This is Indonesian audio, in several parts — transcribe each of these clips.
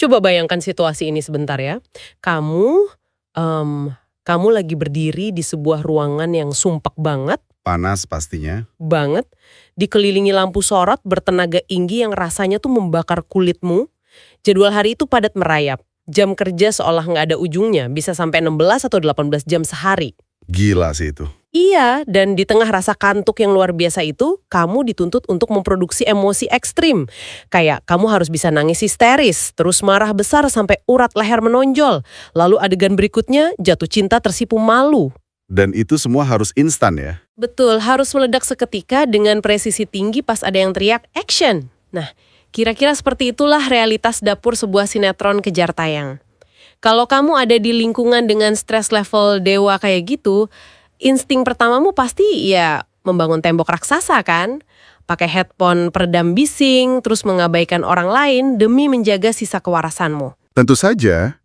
Coba bayangkan situasi ini sebentar ya. Kamu, em, kamu lagi berdiri di sebuah ruangan yang sumpek Panas pastinya. banget, dikelilingi lampu sorot bertenaga tinggi yang rasanya tuh membakar kulitmu. Jadwal hari itu padat merayap. Jam kerja seolah nggak ada ujungnya, bisa sampai 16 atau 18 jam sehari. Gila sih itu. Iya, dan di tengah rasa kantuk yang luar biasa itu, kamu dituntut untuk memproduksi emosi ekstrim. Kayak kamu harus bisa nangis histeris, terus marah besar sampai urat leher menonjol. Lalu adegan berikutnya, jatuh cinta tersipu malu. Dan itu semua harus instan ya. Betul, harus meledak seketika dengan presisi tinggi pas ada yang teriak action. Nah, kira-kira seperti itulah realitas dapur sebuah sinetron kejar tayang. Kalau kamu ada di lingkungan dengan stres level dewa kayak gitu, insting pertamamu pasti ya membangun tembok raksasa kan? Pakai headphone peredam bising, terus mengabaikan orang lain demi menjaga sisa kewarasanmu. Tentu saja.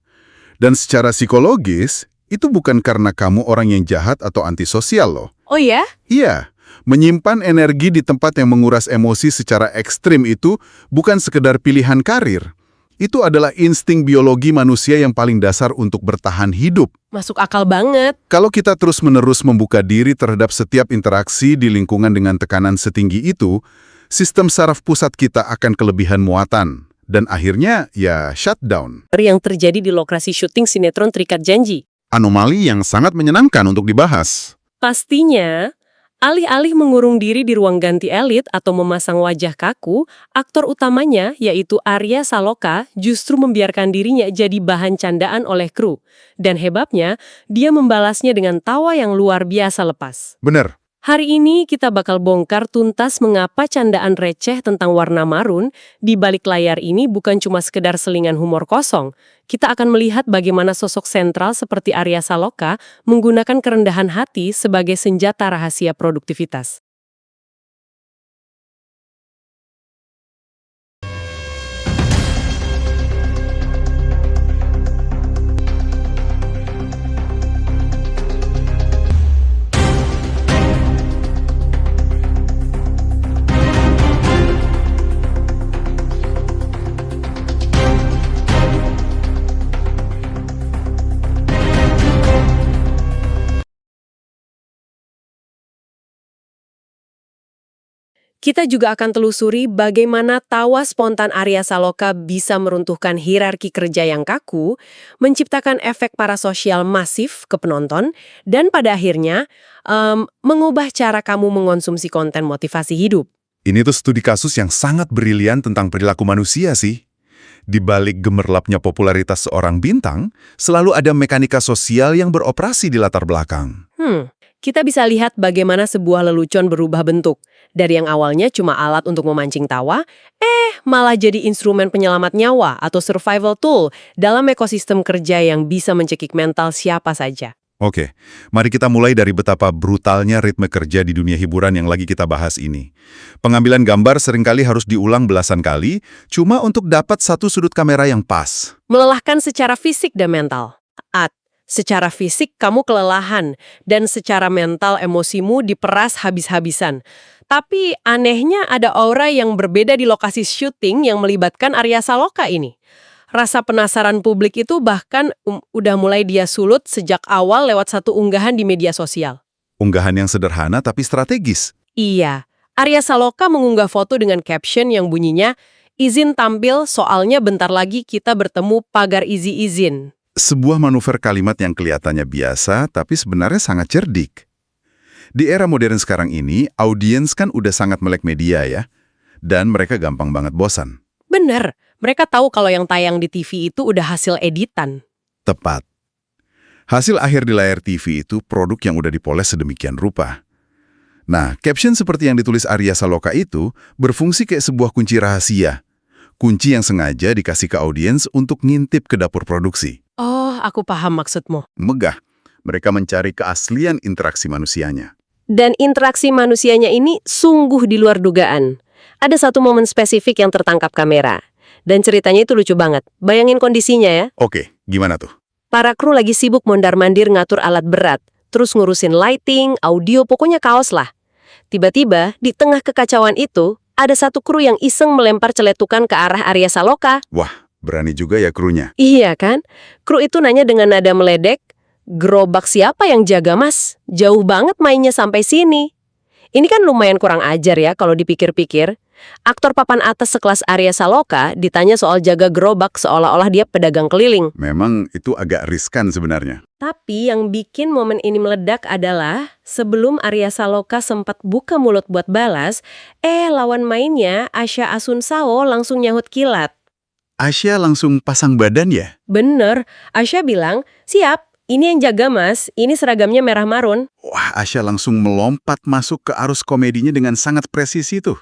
Dan secara psikologis, itu bukan karena kamu orang yang jahat atau antisosial loh. Oh ya? Iya, menyimpan energi di tempat yang menguras emosi secara ekstrim itu bukan sekedar pilihan karir. Itu adalah insting biologi manusia yang paling dasar untuk bertahan hidup. Masuk akal banget. Kalau kita terus-menerus membuka diri terhadap setiap interaksi di lingkungan dengan tekanan setinggi itu, sistem saraf pusat kita akan kelebihan muatan. Dan akhirnya, ya shutdown. Yang terjadi di lokasi syuting sinetron Terikat Janji. Anomali yang sangat menyenangkan untuk dibahas. Pastinya, alih-alih mengurung diri di ruang ganti elit atau memasang wajah kaku, aktor utamanya, yaitu Arya Saloka, justru membiarkan dirinya jadi bahan candaan oleh kru. Dan hebatnya, dia membalasnya dengan tawa yang luar biasa lepas. Bener. Hari ini kita bakal bongkar tuntas mengapa candaan receh tentang warna marun di balik layar ini bukan cuma sekedar selingan humor kosong. Kita akan melihat bagaimana sosok sentral seperti Arya Saloka menggunakan kerendahan hati sebagai senjata rahasia produktivitas. Kita juga akan telusuri bagaimana tawa spontan Arya Saloka bisa meruntuhkan hierarki kerja yang kaku, menciptakan efek parasosial masif ke penonton, dan pada akhirnya mengubah cara kamu mengonsumsi konten motivasi hidup. Ini tuh studi kasus yang sangat brilian tentang perilaku manusia sih. Di balik gemerlapnya popularitas seorang bintang, selalu ada mekanika sosial yang beroperasi di latar belakang. Kita bisa lihat bagaimana sebuah lelucon berubah bentuk. Dari yang awalnya cuma alat untuk memancing tawa, malah jadi instrumen penyelamat nyawa atau survival tool dalam ekosistem kerja yang bisa mencekik mental siapa saja. Oke, mari kita mulai dari betapa brutalnya ritme kerja di dunia hiburan yang lagi kita bahas ini. Pengambilan gambar seringkali harus diulang belasan kali, cuma untuk dapat satu sudut kamera yang pas. Melelahkan secara fisik dan mental. Secara fisik kamu kelelahan, dan secara mental emosimu diperas habis-habisan. Tapi anehnya ada aura yang berbeda di lokasi syuting yang melibatkan Arya Saloka ini. Rasa penasaran publik itu bahkan udah mulai dia sulut sejak awal lewat satu unggahan di media sosial. Unggahan yang sederhana tapi strategis. Iya, Arya Saloka mengunggah foto dengan caption yang bunyinya, "Izin tampil soalnya bentar lagi kita bertemu pagar izin." Sebuah manuver kalimat yang kelihatannya biasa, tapi sebenarnya sangat cerdik. Di era modern sekarang ini, audiens kan udah sangat melek media ya. Dan mereka gampang banget bosan. Bener, mereka tahu kalau yang tayang di TV itu udah hasil editan. Tepat. Hasil akhir di layar TV itu produk yang udah dipoles sedemikian rupa. Nah, caption seperti yang ditulis Arya Saloka itu berfungsi kayak sebuah kunci rahasia. Kunci yang sengaja dikasih ke audiens untuk ngintip ke dapur produksi. Oh, aku paham maksudmu. Megah. Mereka mencari keaslian interaksi manusianya. Dan interaksi manusianya ini sungguh di luar dugaan. Ada satu momen spesifik yang tertangkap kamera. Dan ceritanya itu lucu banget. Bayangin kondisinya ya. Oke, gimana tuh? Para kru lagi sibuk mondar-mandir ngatur alat berat. Terus ngurusin lighting, audio, pokoknya kaos lah. Tiba-tiba, di tengah kekacauan itu, ada satu kru yang iseng melempar celetukan ke arah Arya Saloka. Wah, Berani juga ya krunya. Iya kan? Kru itu nanya dengan nada meledek, gerobak siapa yang jaga mas? Jauh banget mainnya sampai sini. Ini kan lumayan kurang ajar ya kalau dipikir-pikir. Aktor papan atas sekelas Arya Saloka ditanya soal jaga gerobak seolah-olah dia pedagang keliling. Memang itu agak riskan sebenarnya. Tapi yang bikin momen ini meledak adalah sebelum Arya Saloka sempat buka mulut buat balas, lawan mainnya Asya Asunsao langsung nyahut kilat. Asya langsung pasang badan ya? Bener, Asya bilang, siap, ini yang jaga mas, ini seragamnya merah marun. Wah, Asya langsung melompat masuk ke arus komedinya dengan sangat presisi tuh.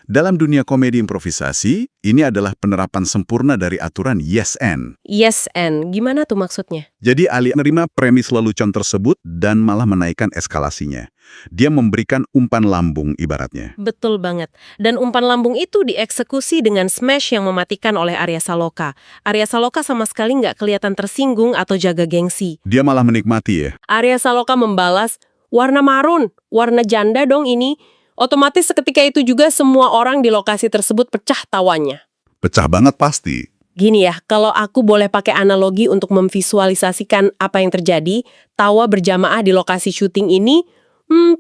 Dalam dunia komedi improvisasi, ini adalah penerapan sempurna dari aturan yes and. Yes and, gimana tuh maksudnya? Jadi Ali menerima premis lelucon tersebut dan malah menaikkan eskalasinya. Dia memberikan umpan lambung ibaratnya. Betul banget. Dan umpan lambung itu dieksekusi dengan smash yang mematikan oleh Arya Saloka. Arya Saloka sama sekali nggak kelihatan tersinggung atau jaga gengsi. Dia malah menikmati ya. Arya Saloka membalas, warna marun, warna janda dong ini. Otomatis seketika itu juga semua orang di lokasi tersebut pecah tawanya. Pecah banget pasti. Gini ya, kalau aku boleh pakai analogi untuk memvisualisasikan apa yang terjadi, tawa berjamaah di lokasi syuting ini,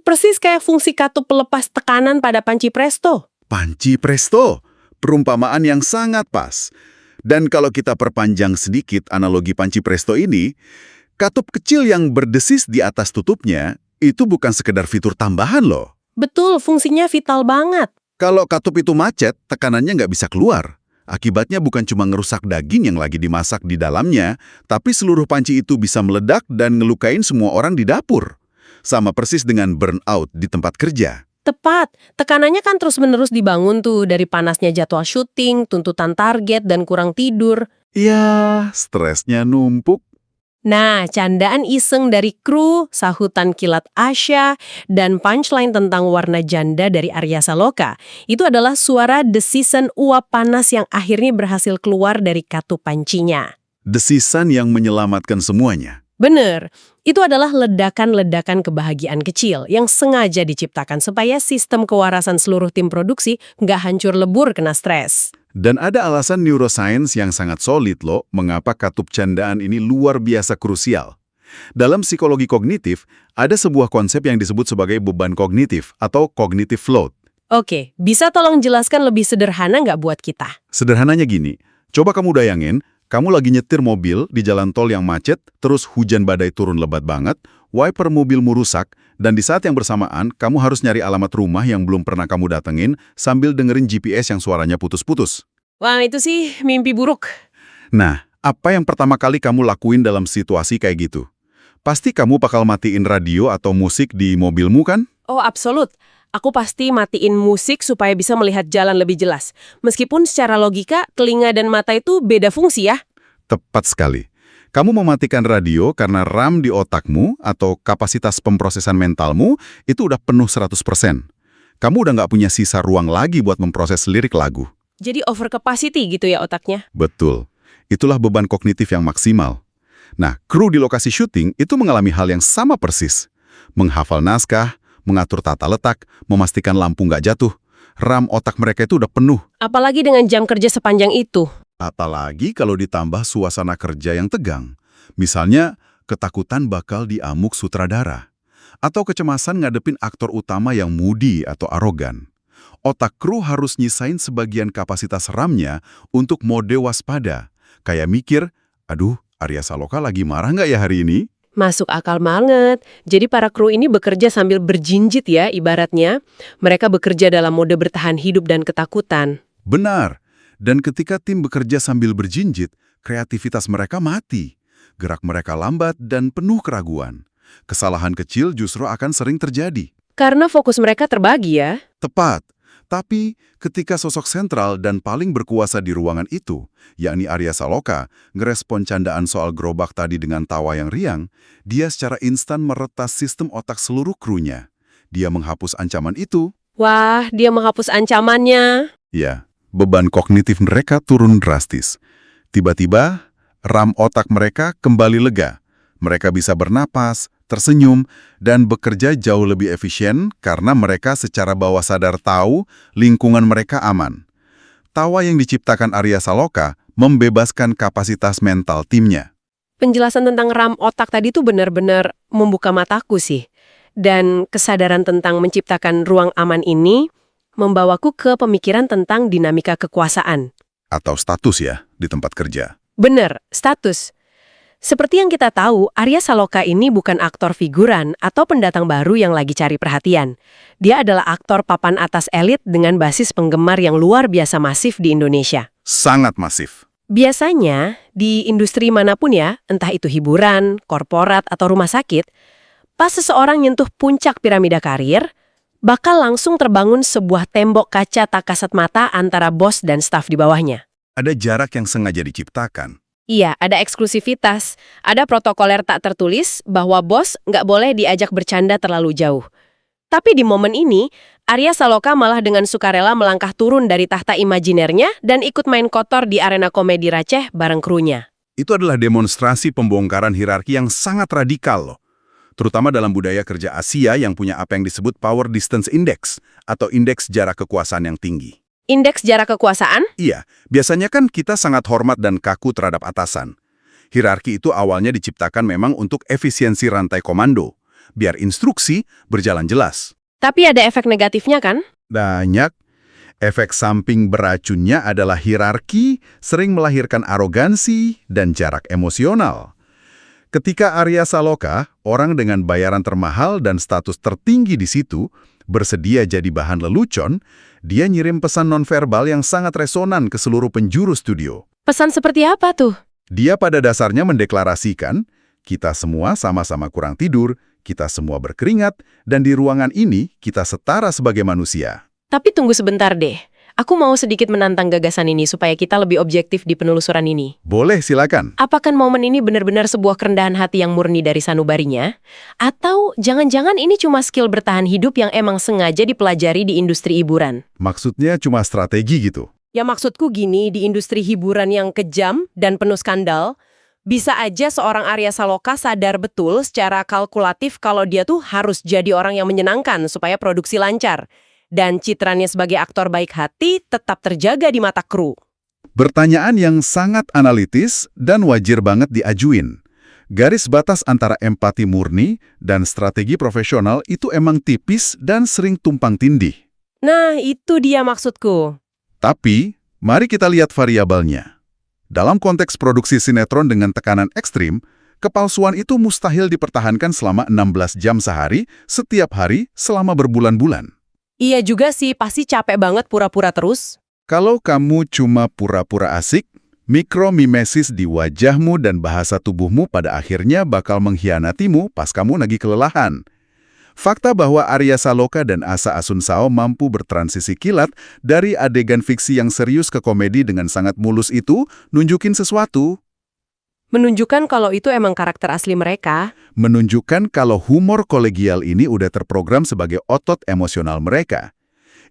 persis kayak fungsi katup pelepas tekanan pada panci presto. Panci presto, perumpamaan yang sangat pas. Dan kalau kita perpanjang sedikit analogi panci presto ini, katup kecil yang berdesis di atas tutupnya, itu bukan sekedar fitur tambahan loh. Betul, fungsinya vital banget. Kalau katup itu macet, tekanannya nggak bisa keluar. Akibatnya bukan cuma ngerusak daging yang lagi dimasak di dalamnya, tapi seluruh panci itu bisa meledak dan ngelukain semua orang di dapur. Sama persis dengan burnout di tempat kerja. Tepat, tekanannya kan terus-menerus dibangun tuh dari panasnya jadwal syuting, tuntutan target, dan kurang tidur. Ya, stresnya numpuk. Nah, candaan iseng dari kru, sahutan kilat Asya, dan punchline tentang warna janda dari Arya Saloka, itu adalah suara desisan uap panas yang akhirnya berhasil keluar dari katup pancinya. Desisan yang menyelamatkan semuanya. Bener, itu adalah ledakan-ledakan kebahagiaan kecil yang sengaja diciptakan supaya sistem kewarasan seluruh tim produksi nggak hancur lebur kena stres. Dan ada alasan neuroscience yang sangat solid loh mengapa katup candaan ini luar biasa krusial. Dalam psikologi kognitif, ada sebuah konsep yang disebut sebagai beban kognitif atau cognitive load. Oke, bisa tolong jelaskan lebih sederhana nggak buat kita? Sederhananya gini, coba kamu bayangin, kamu lagi nyetir mobil di jalan tol yang macet, terus hujan badai turun lebat banget, wiper mobilmu rusak, dan di saat yang bersamaan, kamu harus nyari alamat rumah yang belum pernah kamu datengin sambil dengerin GPS yang suaranya putus-putus. Wah, itu sih mimpi buruk. Nah, apa yang pertama kali kamu lakuin dalam situasi kayak gitu? Pasti kamu bakal matiin radio atau musik di mobilmu kan? Oh, absolut. Aku pasti matiin musik supaya bisa melihat jalan lebih jelas. Meskipun secara logika, telinga dan mata itu beda fungsi ya. Tepat sekali. Kamu mematikan radio karena RAM di otakmu atau kapasitas pemrosesan mentalmu itu udah penuh 100%. Kamu udah nggak punya sisa ruang lagi buat memproses lirik lagu. Jadi over capacity gitu ya otaknya? Betul. Itulah beban kognitif yang maksimal. Nah, kru di lokasi syuting itu mengalami hal yang sama persis. Menghafal naskah, mengatur tata letak, memastikan lampu nggak jatuh. RAM otak mereka itu udah penuh. Apalagi dengan jam kerja sepanjang itu. Apalagi kalau ditambah suasana kerja yang tegang. Misalnya, ketakutan bakal diamuk sutradara. Atau kecemasan ngadepin aktor utama yang moody atau arogan. Otak kru harus nyisain sebagian kapasitas RAM-nya untuk mode waspada. Kayak mikir, aduh, Arya Saloka lagi marah nggak ya hari ini? Masuk akal banget. Jadi para kru ini bekerja sambil berjinjit ya ibaratnya. Mereka bekerja dalam mode bertahan hidup dan ketakutan. Benar. Dan ketika tim bekerja sambil berjinjit, kreativitas mereka mati. Gerak mereka lambat dan penuh keraguan. Kesalahan kecil justru akan sering terjadi. Karena fokus mereka terbagi ya. Tepat. Tapi ketika sosok sentral dan paling berkuasa di ruangan itu, yakni Arya Saloka, ngerespon candaan soal gerobak tadi dengan tawa yang riang, dia secara instan meretas sistem otak seluruh krunya. Dia menghapus ancaman itu. Wah, dia menghapus ancamannya. Ya. Beban kognitif mereka turun drastis. Tiba-tiba, RAM otak mereka kembali lega. Mereka bisa bernapas, tersenyum, dan bekerja jauh lebih efisien karena mereka secara bawah sadar tahu lingkungan mereka aman. Tawa yang diciptakan Arya Saloka membebaskan kapasitas mental timnya. Penjelasan tentang RAM otak tadi tuh benar-benar membuka mataku sih. Dan kesadaran tentang menciptakan ruang aman ini membawaku ke pemikiran tentang dinamika kekuasaan. Atau status ya, di tempat kerja. Bener, status. Seperti yang kita tahu, Arya Saloka ini bukan aktor figuran atau pendatang baru yang lagi cari perhatian. Dia adalah aktor papan atas elit dengan basis penggemar yang luar biasa masif di Indonesia. Sangat masif. Biasanya, di industri manapun ya, entah itu hiburan, korporat, atau rumah sakit, pas seseorang nyentuh puncak piramida karir, bakal langsung terbangun sebuah tembok kaca tak kasat mata antara bos dan staf di bawahnya. Ada jarak yang sengaja diciptakan. Iya, ada eksklusivitas, ada protokoler tak tertulis bahwa bos nggak boleh diajak bercanda terlalu jauh. Tapi di momen ini, Arya Saloka malah dengan sukarela melangkah turun dari tahta imajinernya dan ikut main kotor di arena komedi receh bareng krunya. Itu adalah demonstrasi pembongkaran hierarki yang sangat radikal loh. Terutama dalam budaya kerja Asia yang punya apa yang disebut Power Distance Index atau indeks jarak kekuasaan yang tinggi. Indeks jarak kekuasaan? Iya, biasanya kan kita sangat hormat dan kaku terhadap atasan. Hierarki itu awalnya diciptakan memang untuk efisiensi rantai komando, biar instruksi berjalan jelas. Tapi ada efek negatifnya kan? Banyak. Efek samping beracunnya adalah hierarki sering melahirkan arogansi dan jarak emosional. Ketika Arya Saloka, orang dengan bayaran termahal dan status tertinggi di situ, bersedia jadi bahan lelucon, dia ngirim pesan nonverbal yang sangat resonan ke seluruh penjuru studio. Pesan seperti apa tuh? Dia pada dasarnya mendeklarasikan, kita semua sama-sama kurang tidur, kita semua berkeringat, dan di ruangan ini kita setara sebagai manusia. Tapi tunggu sebentar deh. Aku mau sedikit menantang gagasan ini supaya kita lebih objektif di penelusuran ini. Boleh, silakan. Apakah momen ini benar-benar sebuah kerendahan hati yang murni dari sanubarinya? Atau jangan-jangan ini cuma skill bertahan hidup yang emang sengaja dipelajari di industri hiburan? Maksudnya cuma strategi gitu. Ya maksudku gini, di industri hiburan yang kejam dan penuh skandal, bisa aja seorang Arya Saloka sadar betul secara kalkulatif kalau dia tuh harus jadi orang yang menyenangkan supaya produksi lancar. Dan citranya sebagai aktor baik hati tetap terjaga di mata kru. Pertanyaan yang sangat analitis dan wajar banget diajuin. Garis batas antara empati murni dan strategi profesional itu emang tipis dan sering tumpang tindih. Nah, itu dia maksudku. Tapi, mari kita lihat variabelnya. Dalam konteks produksi sinetron dengan tekanan ekstrim, kepalsuan itu mustahil dipertahankan selama 16 jam sehari, setiap hari, selama berbulan-bulan. Iya juga sih, pasti capek banget pura-pura terus. Kalau kamu cuma pura-pura asik, mikromimesis di wajahmu dan bahasa tubuhmu pada akhirnya bakal mengkhianatimu pas kamu lagi kelelahan. Fakta bahwa Arya Saloka dan Asa Asunsao mampu bertransisi kilat dari adegan fiksi yang serius ke komedi dengan sangat mulus itu nunjukin sesuatu. Menunjukkan kalau itu emang karakter asli mereka. Menunjukkan kalau humor kolegial ini udah terprogram sebagai otot emosional mereka.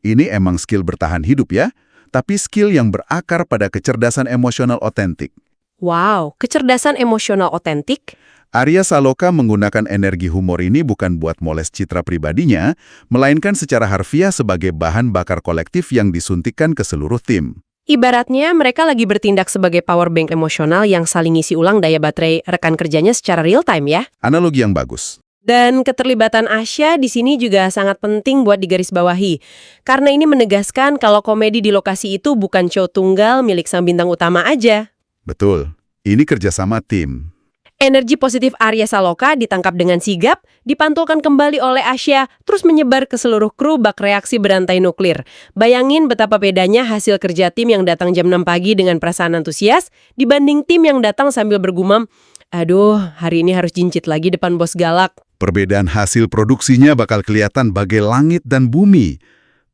Ini emang skill bertahan hidup ya, tapi skill yang berakar pada kecerdasan emosional otentik. Wow, kecerdasan emosional otentik? Arya Saloka menggunakan energi humor ini bukan buat moles citra pribadinya, melainkan secara harfiah sebagai bahan bakar kolektif yang disuntikkan ke seluruh tim. Ibaratnya mereka lagi bertindak sebagai power bank emosional yang saling ngisi ulang daya baterai rekan kerjanya secara real time ya. Analogi yang bagus. Dan keterlibatan Asya di sini juga sangat penting buat digarisbawahi. Karena ini menegaskan kalau komedi di lokasi itu bukan show tunggal milik sang bintang utama aja. Betul, ini kerjasama tim. Energi positif Arya Saloka ditangkap dengan sigap, dipantulkan kembali oleh Asya, terus menyebar ke seluruh kru bak reaksi berantai nuklir. Bayangin betapa bedanya hasil kerja tim yang datang jam 6 pagi dengan perasaan antusias, dibanding tim yang datang sambil bergumam, aduh, hari ini harus jincit lagi depan bos galak. Perbedaan hasil produksinya bakal kelihatan bagai langit dan bumi.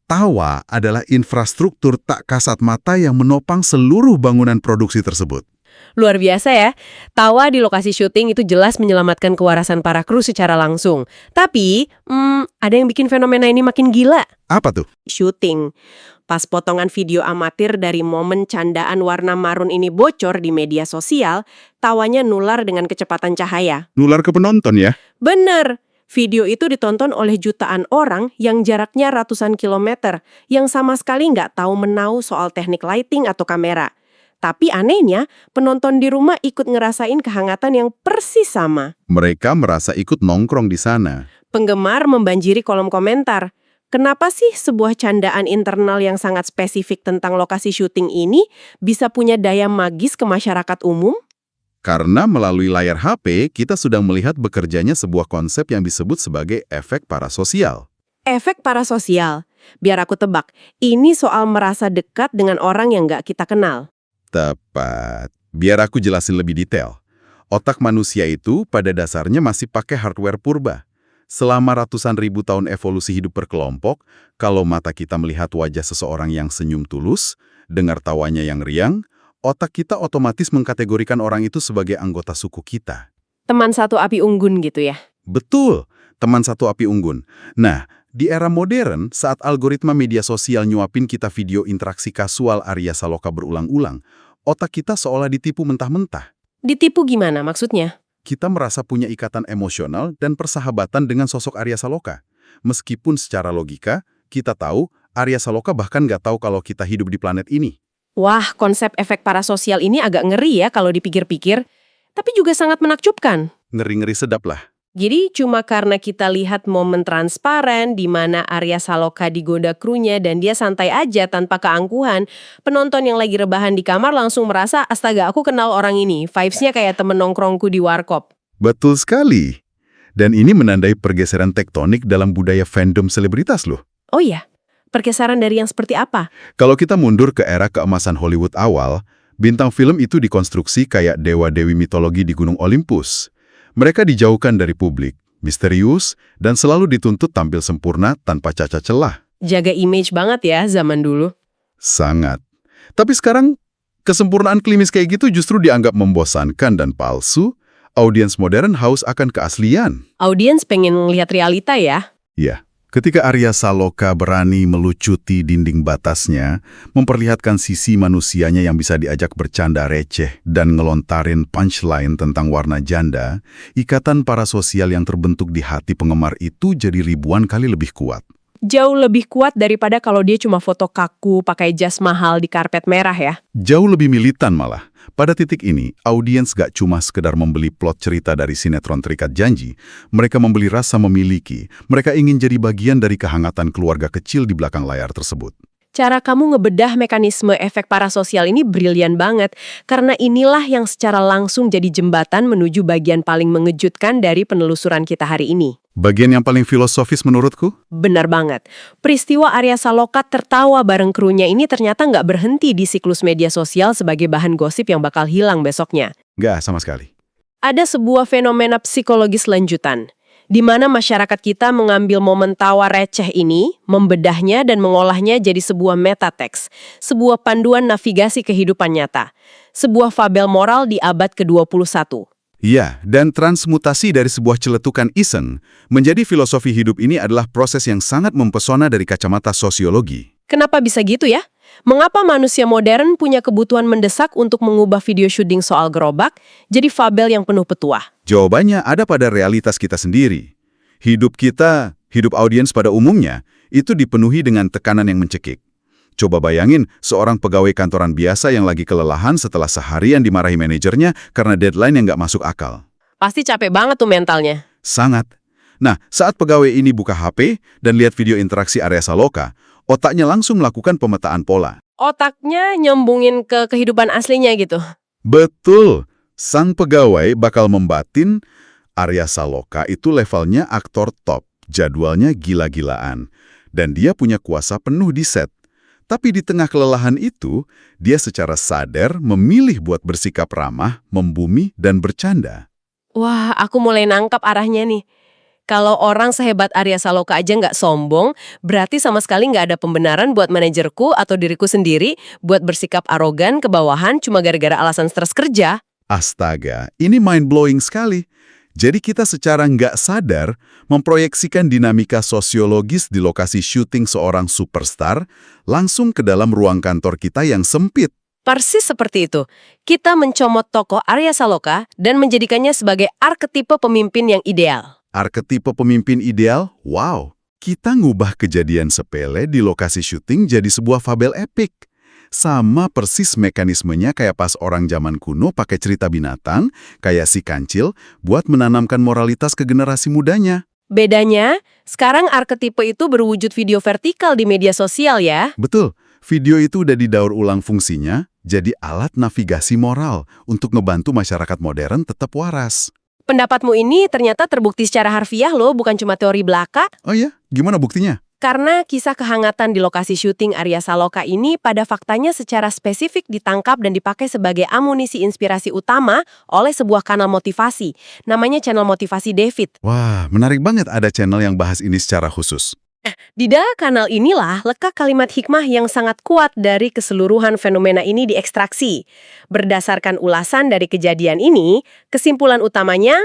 Tawa adalah infrastruktur tak kasat mata yang menopang seluruh bangunan produksi tersebut. Luar biasa ya, tawa di lokasi syuting itu jelas menyelamatkan kewarasan para kru secara langsung. Tapi, ada yang bikin fenomena ini makin gila. Apa tuh? Syuting. Pas potongan video amatir dari momen candaan warna marun ini bocor di media sosial, tawanya nular dengan kecepatan cahaya. Nular ke penonton ya? Bener! Video itu ditonton oleh jutaan orang yang jaraknya ratusan kilometer, yang sama sekali nggak tahu menau soal teknik lighting atau kamera. Tapi anehnya, penonton di rumah ikut ngerasain kehangatan yang persis sama. Mereka merasa ikut nongkrong di sana. Penggemar membanjiri kolom komentar. Kenapa sih sebuah candaan internal yang sangat spesifik tentang lokasi syuting ini bisa punya daya magis ke masyarakat umum? Karena melalui layar HP, kita sudah melihat bekerjanya sebuah konsep yang disebut sebagai efek parasosial. Efek parasosial. Biar aku tebak, ini soal merasa dekat dengan orang yang nggak kita kenal. Tepat. Biar aku jelasin lebih detail. Otak manusia itu pada dasarnya masih pakai hardware purba. Selama ratusan ribu tahun evolusi hidup berkelompok, kalau mata kita melihat wajah seseorang yang senyum tulus, dengar tawanya yang riang, otak kita otomatis mengkategorikan orang itu sebagai anggota suku kita. Teman satu api unggun gitu ya? Betul, teman satu api unggun. Nah, di era modern, saat algoritma media sosial nyuapin kita video interaksi kasual Arya Saloka berulang-ulang, otak kita seolah ditipu mentah-mentah. Ditipu gimana maksudnya? Kita merasa punya ikatan emosional dan persahabatan dengan sosok Arya Saloka. Meskipun secara logika, kita tahu Arya Saloka bahkan nggak tahu kalau kita hidup di planet ini. Wah, konsep efek parasosial ini agak ngeri ya kalau dipikir-pikir, tapi juga sangat menakjubkan. Ngeri-ngeri sedap lah. Jadi cuma karena kita lihat momen transparan di mana Arya Saloka digoda krunya dan dia santai aja tanpa keangkuhan, penonton yang lagi rebahan di kamar langsung merasa, astaga aku kenal orang ini, vibes-nya kayak temen nongkrongku di warkop. Betul sekali. Dan ini menandai pergeseran tektonik dalam budaya fandom selebritas loh. Oh iya, pergeseran dari yang seperti apa? Kalau kita mundur ke era keemasan Hollywood awal, bintang film itu dikonstruksi kayak dewa-dewi mitologi di Gunung Olympus. Mereka dijauhkan dari publik, misterius, dan selalu dituntut tampil sempurna tanpa cacat celah. Jaga image banget ya zaman dulu. Sangat. Tapi sekarang, kesempurnaan klimis kayak gitu justru dianggap membosankan dan palsu. Audiens modern haus akan keaslian. Audiens pengen ngelihat realita ya? Ya. Ketika Arya Saloka berani melucuti dinding batasnya, memperlihatkan sisi manusianya yang bisa diajak bercanda receh dan ngelontarin punchline tentang warna janda, ikatan parasosial yang terbentuk di hati penggemar itu jadi ribuan kali lebih kuat. Jauh lebih kuat daripada kalau dia cuma foto kaku pakai jas mahal di karpet merah ya? Jauh lebih militan malah. Pada titik ini, audiens gak cuma sekedar membeli plot cerita dari sinetron Terikat Janji, mereka membeli rasa memiliki, mereka ingin jadi bagian dari kehangatan keluarga kecil di belakang layar tersebut. Cara kamu ngebedah mekanisme efek parasosial ini brilian banget, karena inilah yang secara langsung jadi jembatan menuju bagian paling mengejutkan dari penelusuran kita hari ini. Bagian yang paling filosofis menurutku? Benar banget. Peristiwa Arya Saloka tertawa bareng krunya ini ternyata nggak berhenti di siklus media sosial sebagai bahan gosip yang bakal hilang besoknya. Nggak sama sekali. Ada sebuah fenomena psikologis lanjutan, di mana masyarakat kita mengambil momen tawa receh ini, membedahnya dan mengolahnya jadi sebuah metateks, sebuah panduan navigasi kehidupan nyata, sebuah fabel moral di abad ke-21. Iya, dan transmutasi dari sebuah celetukan iseng menjadi filosofi hidup ini adalah proses yang sangat mempesona dari kacamata sosiologi. Kenapa bisa gitu ya? Mengapa manusia modern punya kebutuhan mendesak untuk mengubah video syuting soal gerobak jadi fabel yang penuh petuah? Jawabannya ada pada realitas kita sendiri. Hidup kita, hidup audiens pada umumnya, itu dipenuhi dengan tekanan yang mencekik. Coba bayangin seorang pegawai kantoran biasa yang lagi kelelahan setelah seharian dimarahi manajernya karena deadline yang nggak masuk akal. Pasti capek banget tuh mentalnya. Sangat. Nah, saat pegawai ini buka HP dan lihat video interaksi Arya Saloka, otaknya langsung melakukan pemetaan pola. Otaknya nyambungin ke kehidupan aslinya gitu. Betul. Sang pegawai bakal membatin Arya Saloka itu levelnya aktor top, jadwalnya gila-gilaan, dan dia punya kuasa penuh di set. Tapi di tengah kelelahan itu, dia secara sadar memilih buat bersikap ramah, membumi, dan bercanda. Wah, aku mulai nangkap arahnya nih. Kalau orang sehebat Arya Saloka aja nggak sombong, berarti sama sekali nggak ada pembenaran buat manajerku atau diriku sendiri buat bersikap arogan, kebawahan cuma gara-gara alasan stres kerja. Astaga, ini mind-blowing sekali. Jadi kita secara nggak sadar memproyeksikan dinamika sosiologis di lokasi syuting seorang superstar langsung ke dalam ruang kantor kita yang sempit. Persis seperti itu. Kita mencomot tokoh Arya Saloka dan menjadikannya sebagai arketipe pemimpin yang ideal. Arketipe pemimpin ideal? Wow! Kita ngubah kejadian sepele di lokasi syuting jadi sebuah fabel epik. Sama persis mekanismenya kayak pas orang zaman kuno pakai cerita binatang, kayak si kancil, buat menanamkan moralitas ke generasi mudanya. Bedanya, sekarang arketipe itu berwujud video vertikal di media sosial ya. Betul, video itu udah didaur ulang fungsinya, jadi alat navigasi moral untuk ngebantu masyarakat modern tetap waras. Pendapatmu ini ternyata terbukti secara harfiah loh, bukan cuma teori belaka. Oh iya, gimana buktinya? Karena kisah kehangatan di lokasi syuting Arya Saloka ini pada faktanya secara spesifik ditangkap dan dipakai sebagai amunisi inspirasi utama oleh sebuah kanal motivasi. Namanya channel motivasi David. Wah, menarik banget ada channel yang bahas ini secara khusus. Di dalam kanal inilah lekat kalimat hikmah yang sangat kuat dari keseluruhan fenomena ini diekstraksi. Berdasarkan ulasan dari kejadian ini, kesimpulan utamanya,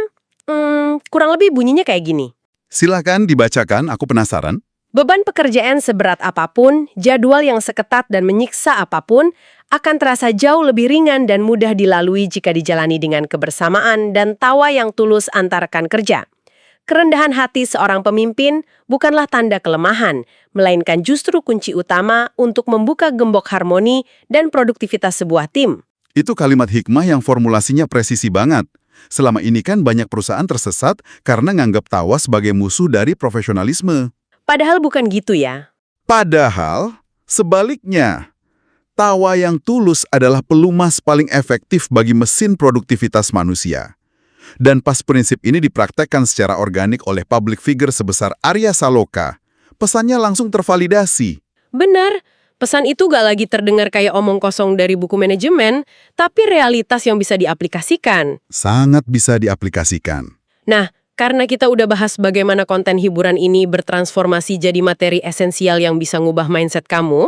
kurang lebih bunyinya kayak gini. Silakan dibacakan, aku penasaran. Beban pekerjaan seberat apapun, jadwal yang seketat dan menyiksa apapun, akan terasa jauh lebih ringan dan mudah dilalui jika dijalani dengan kebersamaan dan tawa yang tulus antar rekan kerja. Kerendahan hati seorang pemimpin bukanlah tanda kelemahan, melainkan justru kunci utama untuk membuka gembok harmoni dan produktivitas sebuah tim. Itu kalimat hikmah yang formulasinya presisi banget. Selama ini kan banyak perusahaan tersesat karena nganggap tawa sebagai musuh dari profesionalisme. Padahal bukan gitu ya. Padahal, sebaliknya, tawa yang tulus adalah pelumas paling efektif bagi mesin produktivitas manusia. Dan pas prinsip ini dipraktekkan secara organik oleh public figure sebesar Arya Saloka, pesannya langsung tervalidasi. Benar, pesan itu gak lagi terdengar kayak omong kosong dari buku manajemen, tapi realitas yang bisa diaplikasikan. Sangat bisa diaplikasikan. Nah, karena kita udah bahas bagaimana konten hiburan ini bertransformasi jadi materi esensial yang bisa ngubah mindset kamu,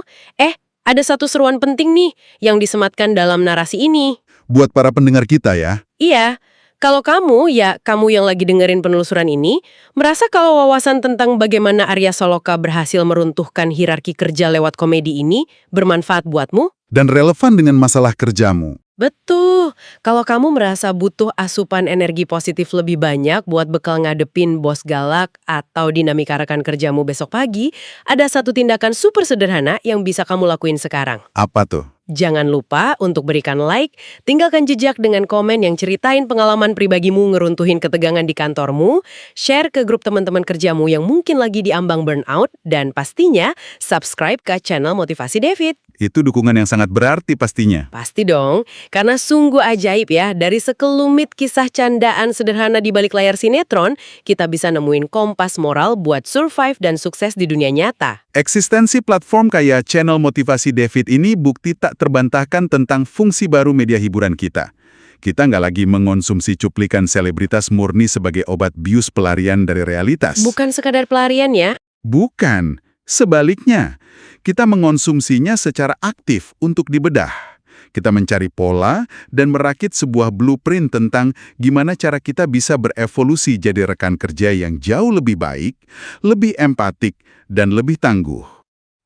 ada satu seruan penting nih yang disematkan dalam narasi ini. Buat para pendengar kita ya. Iya, kalau kamu yang lagi dengerin penelusuran ini, merasa kalau wawasan tentang bagaimana Arya Saloka berhasil meruntuhkan hierarki kerja lewat komedi ini bermanfaat buatmu? Dan relevan dengan masalah kerjamu. Betul. Kalau kamu merasa butuh asupan energi positif lebih banyak buat bekal ngadepin bos galak atau dinamika rekan kerjamu besok pagi, ada satu tindakan super sederhana yang bisa kamu lakuin sekarang. Apa tuh? Jangan lupa untuk berikan like, tinggalkan jejak dengan komen yang ceritain pengalaman pribadimu ngeruntuhin ketegangan di kantormu, share ke grup teman-teman kerjamu yang mungkin lagi diambang burnout, dan pastinya subscribe ke channel Motivasi David. Itu dukungan yang sangat berarti pastinya. Pasti dong, karena sungguh ajaib ya, dari sekelumit kisah candaan sederhana di balik layar sinetron, kita bisa nemuin kompas moral buat survive dan sukses di dunia nyata. Eksistensi platform kayak channel Motivasi David ini bukti tak terbantahkan tentang fungsi baru media hiburan kita. Kita nggak lagi mengonsumsi cuplikan selebritas murni sebagai obat bius pelarian dari realitas. Bukan sekadar pelarian ya. Bukan. Sebaliknya, kita mengonsumsinya secara aktif untuk dibedah. Kita mencari pola dan merakit sebuah blueprint tentang gimana cara kita bisa berevolusi jadi rekan kerja yang jauh lebih baik, lebih empatik, dan lebih tangguh.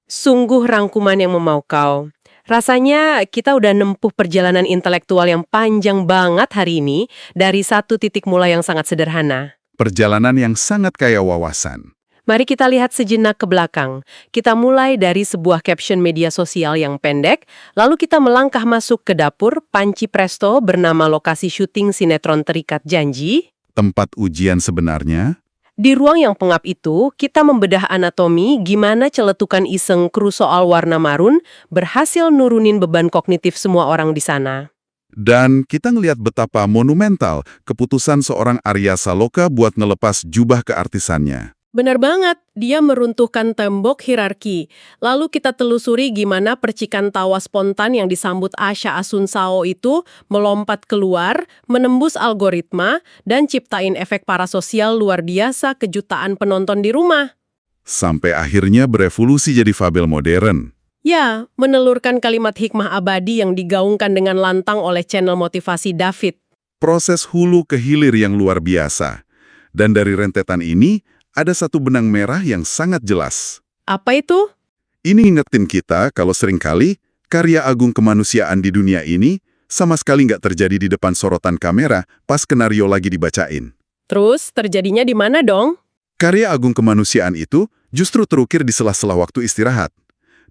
Sungguh rangkuman yang memukau. Rasanya kita udah nempuh perjalanan intelektual yang panjang banget hari ini dari satu titik mulai yang sangat sederhana. Perjalanan yang sangat kaya wawasan. Mari kita lihat sejenak ke belakang. Kita mulai dari sebuah caption media sosial yang pendek, lalu kita melangkah masuk ke dapur panci presto bernama lokasi syuting sinetron Terikat Janji. Tempat ujian sebenarnya. Di ruang yang pengap itu, kita membedah anatomi gimana celetukan iseng kru soal warna marun berhasil nurunin beban kognitif semua orang di sana. Dan kita ngelihat betapa monumental keputusan seorang Arya Saloka buat ngelepas jubah keartisannya. Benar banget, dia meruntuhkan tembok hierarki. Lalu kita telusuri gimana percikan tawa spontan yang disambut Asha Asunsao itu melompat keluar, menembus algoritma, dan ciptain efek parasosial luar biasa ke jutaan penonton di rumah. Sampai akhirnya berevolusi jadi fabel modern. Ya, menelurkan kalimat hikmah abadi yang digaungkan dengan lantang oleh channel Motivasi David. Proses hulu ke hilir yang luar biasa. Dan dari rentetan ini, ada satu benang merah yang sangat jelas. Apa itu? Ini ngingetin kita kalau seringkali karya agung kemanusiaan di dunia ini sama sekali nggak terjadi di depan sorotan kamera pas skenario lagi dibacain. Terus terjadinya di mana dong? Karya agung kemanusiaan itu justru terukir di sela-sela waktu istirahat.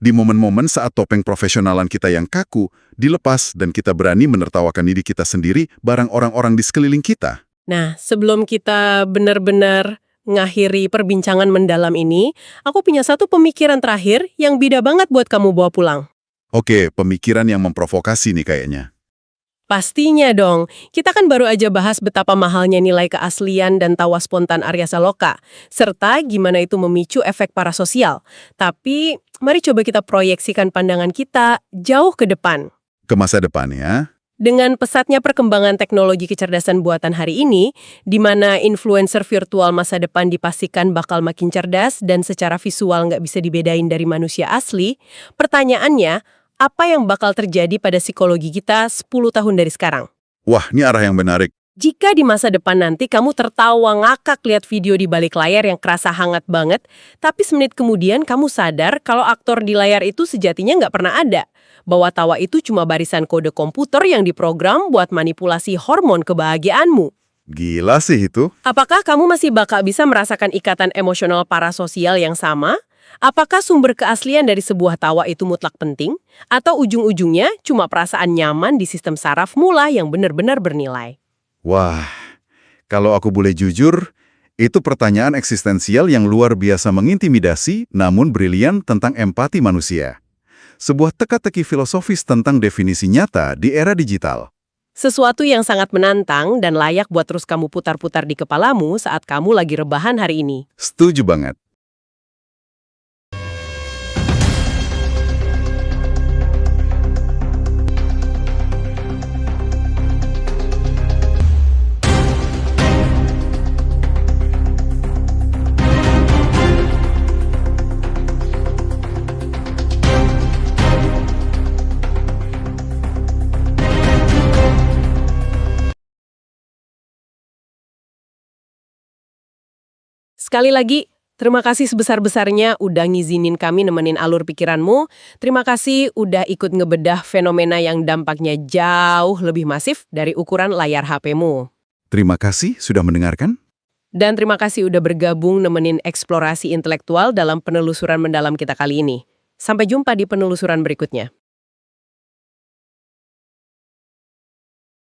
Di momen-momen saat topeng profesionalan kita yang kaku dilepas dan kita berani menertawakan diri kita sendiri bareng orang-orang di sekeliling kita. Nah, sebelum kita benar-benar ngakhiri perbincangan mendalam ini, aku punya satu pemikiran terakhir yang beda banget buat kamu bawa pulang. Oke, pemikiran yang memprovokasi nih kayaknya. Pastinya dong, kita kan baru aja bahas betapa mahalnya nilai keaslian dan tawa spontan Arya Saloka, serta gimana itu memicu efek parasosial. Tapi, mari coba kita proyeksikan pandangan kita jauh ke depan. Ke masa depan ya. Dengan pesatnya perkembangan teknologi kecerdasan buatan hari ini, di mana influencer virtual masa depan dipastikan bakal makin cerdas dan secara visual nggak bisa dibedain dari manusia asli, pertanyaannya, apa yang bakal terjadi pada psikologi kita 10 tahun dari sekarang? Wah, ini arah yang menarik. Jika di masa depan nanti kamu tertawa ngakak lihat video di balik layar yang kerasa hangat banget, tapi semenit kemudian kamu sadar kalau aktor di layar itu sejatinya nggak pernah ada. Bahwa tawa itu cuma barisan kode komputer yang diprogram buat manipulasi hormon kebahagiaanmu. Gila sih itu. Apakah kamu masih bakal bisa merasakan ikatan emosional parasosial yang sama? Apakah sumber keaslian dari sebuah tawa itu mutlak penting? Atau ujung-ujungnya cuma perasaan nyaman di sistem saraf mula yang benar-benar bernilai? Wah, kalau aku boleh jujur, itu pertanyaan eksistensial yang luar biasa mengintimidasi namun brilian tentang empati manusia. Sebuah teka-teki filosofis tentang definisi nyata di era digital. Sesuatu yang sangat menantang dan layak buat terus kamu putar-putar di kepalamu saat kamu lagi rebahan hari ini. Setuju banget. Sekali lagi, terima kasih sebesar-besarnya udah ngizinin kami nemenin alur pikiranmu. Terima kasih udah ikut ngebedah fenomena yang dampaknya jauh lebih masif dari ukuran layar HP-mu. Terima kasih sudah mendengarkan. Dan terima kasih udah bergabung nemenin eksplorasi intelektual dalam penelusuran mendalam kita kali ini. Sampai jumpa di penelusuran berikutnya.